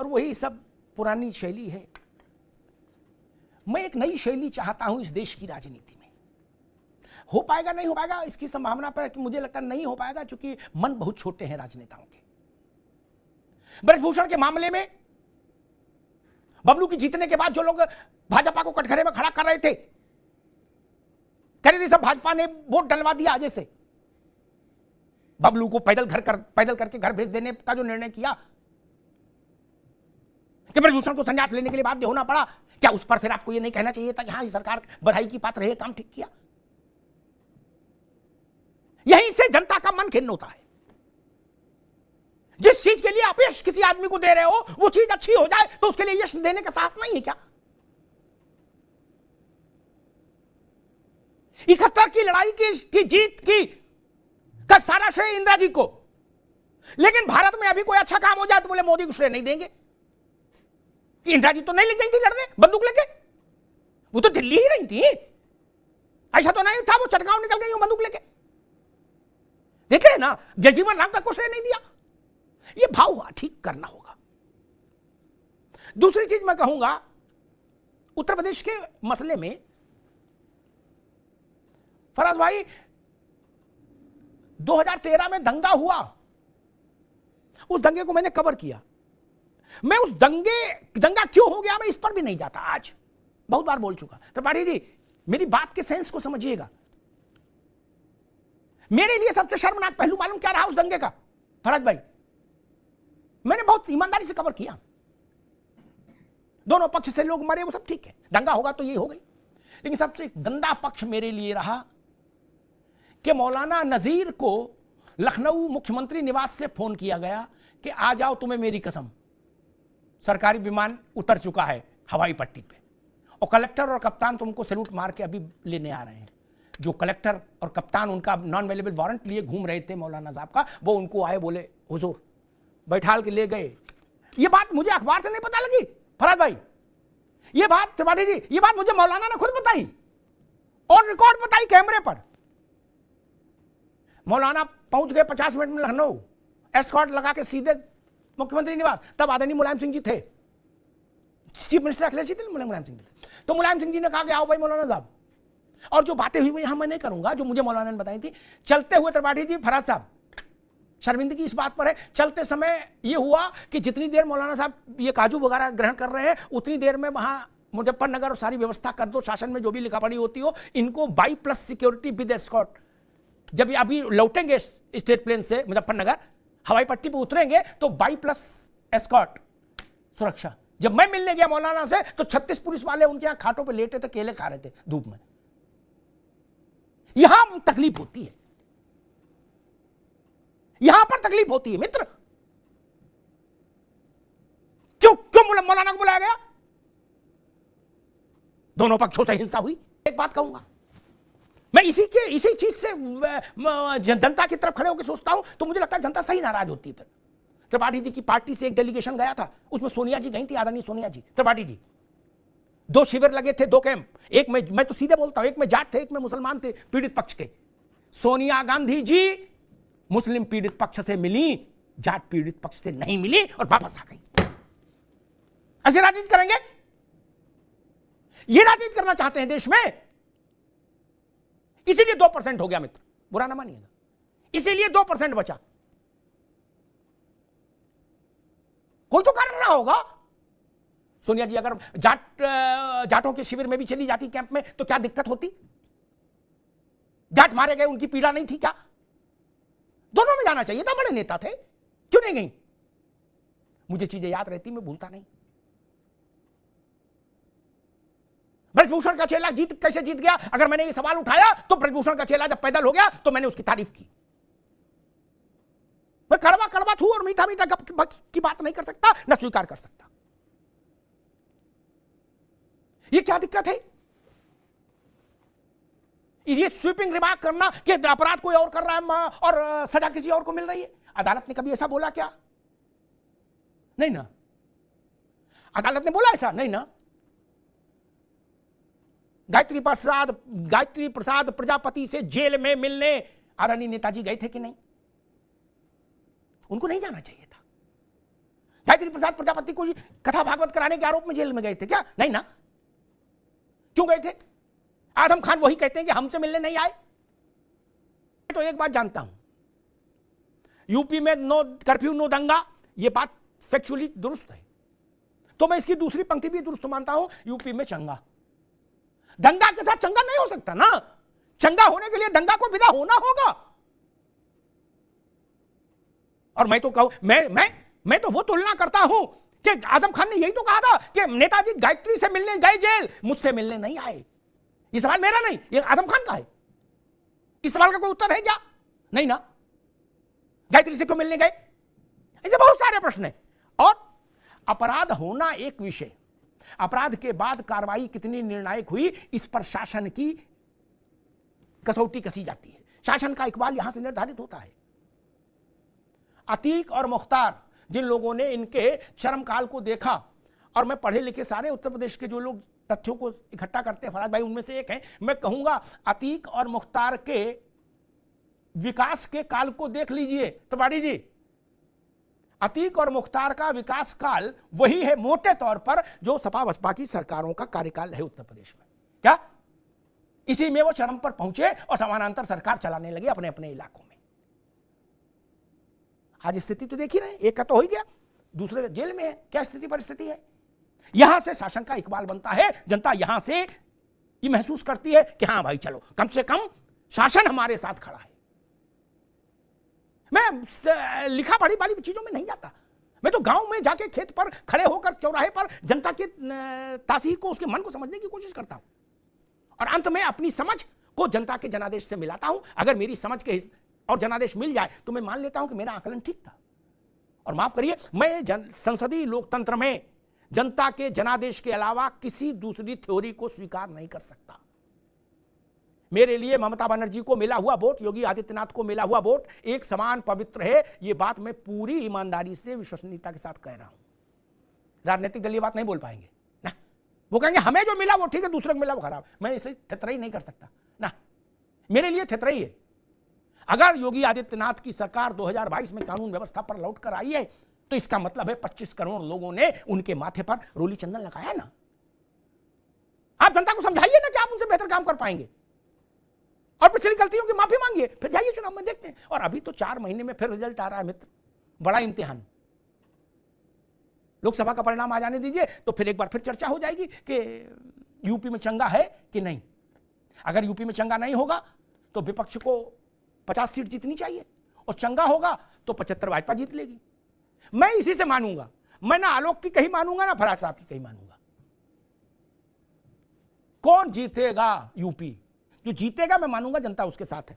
और वही सब पुरानी शैली है। मैं एक नई शैली चाहता हूं इस देश की राजनीति में। हो पाएगा नहीं हो पाएगा इसकी संभावना पर कि मुझे लगता नहीं हो पाएगा, क्योंकि मन बहुत छोटे हैं राजनेताओं के। ब्रजभूषण के मामले में बबलू की जीतने के बाद जो लोग भाजपा को कटघरे में खड़ा कर रहे थे, कह रहे थे सब भाजपा ने वोट डलवा दिया जैसे, बबलू को पैदल करके घर भेज देने का जो निर्णय किया कि ब्रजभूषण को संन्यास लेने के लिए बाध्य होना पड़ा, क्या उस पर फिर आपको यह नहीं कहना चाहिए था कि हाँ, सरकार बधाई की पात्र है, काम ठीक किया? यहीं से जनता का मन खिन्न होता है। जिस चीज के लिए आप यश किसी आदमी को दे रहे हो वो चीज अच्छी हो जाए तो उसके लिए यश देने का साहस नहीं है क्या? 71 की लड़ाई की जीत की का सारा श्रेय इंदिरा जी को, लेकिन भारत में अभी कोई अच्छा काम हो जाए तो बोले मोदी को श्रेय नहीं देंगे। इंदिरा जी तो नहीं लग गई थी लड़ने बंदूक लेके, वो तो दिल्ली ही रही थी, ऐसा तो नहीं था वो चटगांव निकल गई बंदूक लेके। देखे ना, जयजीवन राम तक को श्रेय नहीं दिया। ये भाव ठीक करना होगा। दूसरी चीज मैं कहूंगा, उत्तर प्रदेश के मसले में फराज भाई 2013 में दंगा हुआ, उस दंगे को मैंने कवर किया। मैं उस दंगा क्यों हो गया मैं इस पर भी नहीं जाता, आज बहुत बार बोल चुका। त्रिपाठी जी मेरी बात के सेंस को समझिएगा। मेरे लिए सबसे शर्मनाक पहलू मालूम क्या रहा उस दंगे का फराज भाई? मैंने बहुत ईमानदारी से कवर किया। दोनों पक्ष से लोग मरे वो सब ठीक है, दंगा होगा तो ये हो गई, लेकिन सबसे गंदा पक्ष मेरे लिए रहा कि मौलाना नजीर को लखनऊ मुख्यमंत्री निवास से फोन किया गया कि आ जाओ, तुम्हें मेरी कसम, सरकारी विमान उतर चुका है हवाई पट्टी पे और कलेक्टर और कप्तान तुमको सैल्यूट मार के अभी लेने आ रहे हैं। जो कलेक्टर और कप्तान उनका नॉन अवेलेबल वारंट लिए घूम रहे थे मौलाना साहब का, वो उनको आए, बोले हुजूर, बैठाल के ले गए। ये बात मुझे अखबार से नहीं पता लगी फराज भाई, ये बात त्रिपाठी जी, ये बात मुझे मौलाना ने खुद बताई और रिकॉर्ड बताई कैमरे पर। मौलाना पहुंच गए 50 मिनट में लखनऊ, एस्कॉर्ट लगा के सीधे मुख्यमंत्री निवास। तब आदरणीय मुलायम सिंह जी थे, चीफ मिनिस्टर अखिलेश जी थे, मुलायम सिंह जी थे। तो मुलायम सिंह जी ने कहा कि आओ भाई मौलाना साहब, और जो बातें हुई यहां मैं नहीं करूंगा, जो मुझे मौलाना ने बताई थी। चलते हुए त्रिपाठी जी, फराज साहब, शर्मिंदगी इस बात पर है, चलते समय यह हुआ कि जितनी देर मौलाना साहब ये काजू वगैरह ग्रहण कर रहे हैं उतनी देर में वहां मुजफ्फरनगर और सारी व्यवस्था कर दो, शासन में जो भी लिखा पढ़ी होती हो, इनको by plus security with escort. जब ये अभी लौटेंगे स्टेट प्लेन से मुजफ्फरनगर, हवाई पट्टी पर उतरेंगे तो बाई प्लस एस्कॉर्ट सुरक्षा। जब मैं मिलने गया मौलाना से तो 36 पुलिस वाले उनके यहां खाटों पे लेटे थे, केले खा रहे थे धूप में। यहां तकलीफ होती है, यहां पर तकलीफ होती है मित्र। क्यों क्यों मौलाना को बुलाया गया? दोनों पक्षों से हिंसा हुई। एक बात कहूंगा मैं, इसी चीज से जनता की तरफ खड़े होकर सोचता हूं तो मुझे लगता है जनता सही नाराज होती है। फिर त्रिपाठी जी की पार्टी से एक डेलीगेशन गया था, उसमें सोनिया जी गई थी, आदरणीय सोनिया जी, त्रिपाठी जी। 2 शिविर लगे थे, 2 कैंप, एक में, मैं तो सीधे बोलता हूं, एक में जाट थे, एक में मुसलमान थे पीड़ित पक्ष के। सोनिया गांधी जी मुस्लिम पीड़ित पक्ष से मिली, जाट पीड़ित पक्ष से नहीं मिली और वापस आ गई। ऐसे राजनीति करेंगे? ये राजनीति करना चाहते हैं देश में, इसीलिए 2% हो गया मित्र, बुरा ना मानिएगा, इसीलिए 2% बचा। कोई तो कारण रहा होगा। सोनिया जी अगर जाटों के शिविर में भी चली जाती कैंप में तो क्या दिक्कत होती? जाट मारे गए, उनकी पीड़ा नहीं थी क्या? दोनों में जाना चाहिए था, बड़े नेता थे, क्यों नहीं गई? मुझे चीजें याद रहती, मैं भूलता नहीं। ब्रजभूषण का चेला कैसे जीत गया? अगर मैंने ये सवाल उठाया तो ब्रजभूषण का चेला जब पैदल हो गया तो मैंने उसकी तारीफ की। मैं कड़वा कड़वा थू और मीठा मीठा की बात नहीं कर सकता, न स्वीकार कर सकता। ये क्या दिक्कत है? ये स्वीपिंग रिमार्क करना कि अपराध कोई और कर रहा है और सजा किसी और को मिल रही है। अदालत ने कभी ऐसा बोला क्या? नहीं ना, अदालत ने बोला ऐसा नहीं ना। गायत्री प्रसाद प्रजापति से जेल में मिलने आदरणीय नेताजी गए थे कि नहीं? उनको नहीं जाना चाहिए था। गायत्री प्रसाद प्रजापति को कथा भागवत कराने के आरोप में जेल में गए थे क्या? नहीं ना। क्यों गए थे? आजम खान वही कहते हैं कि हमसे मिलने नहीं आए। तो एक बात जानता हूं, यूपी में नो कर्फ्यू नो दंगा, यह बात फैक्चुअली दुरुस्त है। तो मैं इसकी दूसरी पंक्ति भी दुरुस्त मानता हूं, यूपी में चंगा। दंगा के साथ चंगा नहीं हो सकता ना। चंगा होने के लिए दंगा को विदा होना होगा। और मैं तो कहूं, मैं तो वो तुलना करता हूं कि आजम खान ने यही तो कहा था कि नेताजी गायत्री से मिलने गए जेल, मुझसे मिलने नहीं आए। ये सवाल मेरा नहीं, ये आजम खान का है। इस सवाल का कोई उत्तर है क्या? नहीं ना। गायत्री से क्यों मिलने गए? ऐसे बहुत सारे प्रश्न हैं। और अपराध होना एक विषय, अपराध के बाद कार्रवाई कितनी निर्णायक हुई, इस पर शासन की कसौटी कसी जाती है। शासन का इकबाल यहां से निर्धारित होता है। अतीक और मुख्तार, जिन लोगों ने इनके चरमकाल को देखा, और मैं पढ़े लिखे सारे उत्तर प्रदेश के जो लोग तथ्यों को इकट्ठा करते हैं, फराज भाई उनमें से एक हैं, मैं कहूंगा अतीक और मुख्तार के विकास के काल को देख लीजिए त्रिपाठी जी। अतीक और मुख्तार का विकास काल वही है मोटे तौर पर जो सपा बसपा की सरकारों का कार्यकाल है उत्तर प्रदेश में। क्या इसी में वो चरम पर पहुंचे और समानांतर सरकार चलाने लगे अपने अपने इलाकों में। आज स्थिति तो देख ही रहे, एक का तो हो ही गया, दूसरे जेल में है। क्या स्थिति परिस्थिति है? यहां से शासन का इकबाल बनता है। जनता यहां से ये महसूस करती है कि हां भाई चलो, कम से कम शासन हमारे साथ खड़ा है। मैं लिखा पढ़ी वाली चीजों में नहीं जाता। मैं तो गांव में जाके खेत पर खड़े होकर चौराहे पर जनता के तासीर को, उसके मन को समझने की कोशिश करता हूं, और अंत में अपनी समझ को जनता के जनादेश से मिलाता हूं। अगर मेरी समझ के और जनादेश मिल जाए तो मैं मान लेता हूं कि मेरा आकलन ठीक था। और माफ करिए, मैं संसदीय लोकतंत्र में जनता के जनादेश के अलावा किसी दूसरी थ्योरी को स्वीकार नहीं कर सकता। मेरे लिए ममता बनर्जी को मिला हुआ वोट, योगी आदित्यनाथ को मिला हुआ वोट एक समान पवित्र है। यह बात मैं पूरी ईमानदारी से, विश्वसनीयता के साथ कह रहा हूं। राजनीतिक दल ये बात नहीं बोल पाएंगे ना। वो कहेंगे हमें जो मिला वो ठीक है, दूसरे को मिला वो खराब। मैं इसे थेतराई नहीं कर सकता ना। मेरे लिए थेतराई है। अगर योगी आदित्यनाथ की सरकार 2022 में कानून व्यवस्था पर लौट कर आई है तो इसका मतलब है 25 करोड़ लोगों ने उनके माथे पर रोली चंदन लगाया ना। आप जनता को समझाइए ना कि आप उनसे बेहतर काम कर पाएंगे, और पिछली गलतियों की माफी मांगिए, फिर जाइए चुनाव में देखते हैं। और अभी तो 4 महीने में फिर रिजल्ट आ रहा है मित्र, बड़ा इम्तिहान। लोकसभा का परिणाम आ जाने दीजिए तो फिर एक बार फिर चर्चा हो जाएगी कि यूपी में चंगा है कि नहीं। अगर यूपी में चंगा नहीं होगा तो विपक्ष को 50 सीट जीतनी चाहिए, और चंगा होगा तो 75 भाजपा जीत लेगी। मैं इसी से मानूंगा। मैं ना आलोक की कहीं मानूंगा ना फराज साहब की कहीं मानूंगा। कौन जीतेगा यूपी, जो जीतेगा मैं मानूंगा जनता उसके साथ है।